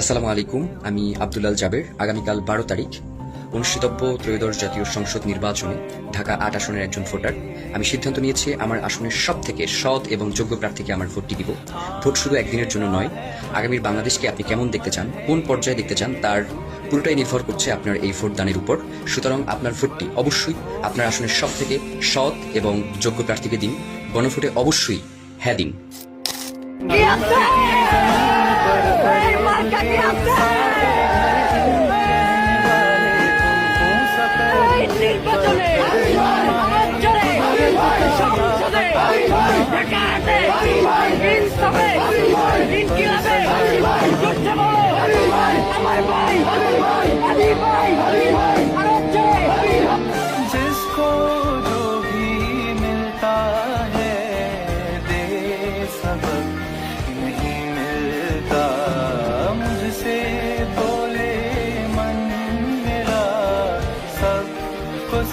আসসালামু আলাইকুম। আমি আব্দুল্লাল জাবের। আগামীকাল 12 তারিখ অনুষ্ঠিতব্য ত্রয়োদশ জাতীয় সংসদ নির্বাচনে ঢাকা 8 আসনের একজন ভোটার। আমি সিদ্ধান্ত নিয়েছি আমার আসনের সব থেকে সৎ এবং যোগ্য প্রার্থীকে আমার ভোটটি দিব। ভোট শুধু একদিনের জন্য নয়, আগামীর বাংলাদেশকে আপনি কেমন দেখতে চান, কোন পর্যায়ে দেখতে চান, তার পুরোটাই নির্ভর করছে আপনার এই ভোট দানের উপর। সুতরাং আপনার ভোটটি অবশ্যই আপনার আসনের সব থেকে সৎ এবং যোগ্য প্রার্থীকে দিন। গণভোটে অবশ্যই হ্যাঁ দিন। নির্বাচনে সংসদে ইনসাফে ইনকিলাবে